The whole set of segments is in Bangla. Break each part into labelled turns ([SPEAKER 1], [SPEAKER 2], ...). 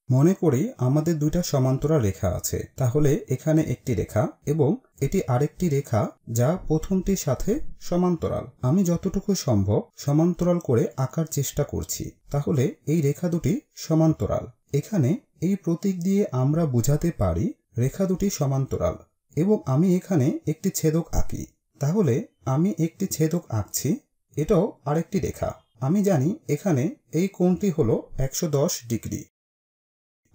[SPEAKER 1] মনে করি আমাদের দুইটা সমান্তরাল রেখা আছে, তাহলে এখানে একটি রেখা এবং এটি আরেকটি রেখা যা প্রথমটির সাথে সমান্তরাল। আমি যতটুকু সম্ভব সমান্তরাল করে আঁকার চেষ্টা করছি, তাহলে এই রেখা দুটি সমান্তরাল। এখানে এই প্রতীক দিয়ে আমরা বোঝাতে পারি রেখা দুটি সমান্তরাল। এবং আমি এখানে একটি ছেদক আঁকি, তাহলে আমি একটি ছেদক আঁকছি, এটাও আরেকটি রেখা। আমি জানি এখানে এই কোণটি হলো 110 ডিগ্রি।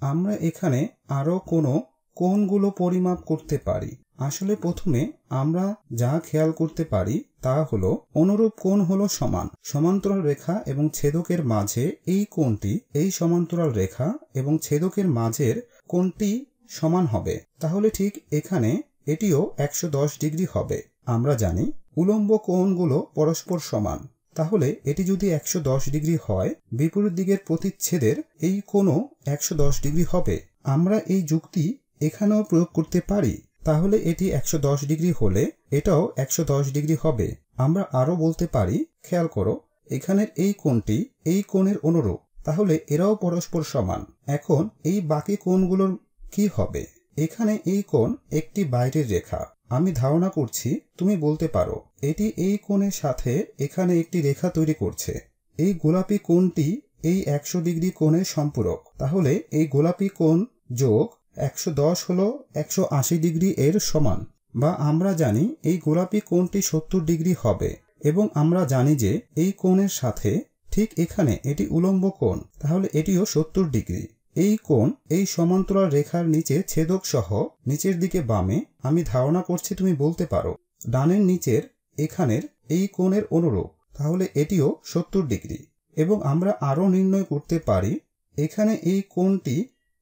[SPEAKER 1] আমরা এখানে আরো কোনো কোণগুলো পরিমাপ করতে পারি। আসলে প্রথমে আমরা যা খেয়াল করতে পারি তা হলো অনুরূপ কোণ হলো সমান। সমান্তরাল রেখা এবং ছেদকের মাঝে এই কোণটি এই সমান্তরাল রেখা এবং ছেদকের মাঝের কোণটি সমান হবে, তাহলে ঠিক এখানে এটিও 110 ডিগ্রি হবে। আমরা জানি উলম্ব কোণগুলো পরস্পর সমান, তাহলে এটি যদি 110 ডিগ্রি হয়, বিপরীত দিকের প্রতিচ্ছেদের এই কোণও 110 ডিগ্রি হবে। আমরা এই যুক্তি এখানেও প্রয়োগ করতে পারি, তাহলে এটি 110 ডিগ্রি হলে এটাও 110 ডিগ্রি হবে। আমরা আরো বলতে পারি, খেয়াল করো এখানের এই কোণটি এই কোণের অনুরূপ, তাহলে এরাও পরস্পর সমান। এখন এই বাকি কোণগুলোর কি হবে? এখানে এই কোণ একটি বাইরের রেখা। আমি ধারণা করছি তুমি বলতে পারো এটি এই কোণের সাথে এখানে একটি রেখা তৈরি করছে। এই গোলাপি কোণটি এই 100 ডিগ্রি কোণের সম্পূরক, তাহলে এই গোলাপি কোণ যোগ 110 হলো 180 ডিগ্রি এর সমান। বা আমরা জানি এই গোলাপি কোণটি 70 ডিগ্রি হবে এবং আমরা জানি যে এই কোণের সাথে ঠিক এখানে এটি উলম্ব কোণ, তাহলে এটিও 70 ডিগ্রি। এই কোণ এই সমান্তরাল রেখার নিচে ছেদক সহ নিচের দিকে বামে। আমি ধারণা করছি তুমি বলতে পারো ডানের নিচের এখানের এই কোণের অনুরূপ, তাহলে এটিও 70 ডিগ্রি। এবং আমরা আরো নির্ণয় করতে পারি এখানে এই কোণটি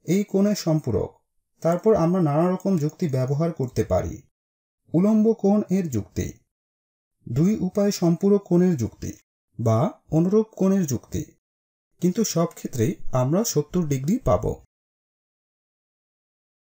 [SPEAKER 1] এই কোণের সম্পূরক। তারপর আমরা নানা রকম যুক্তি ব্যবহার করতে পারি। উলম্ব কোণ এর যুক্তি, দুই উপায় সম্পূরক কোণের যুক্তি বা অনুরূপ কোণের যুক্তি, কিন্তু সব ক্ষেত্রেই আমরা 70 ডিগ্রি পাবো।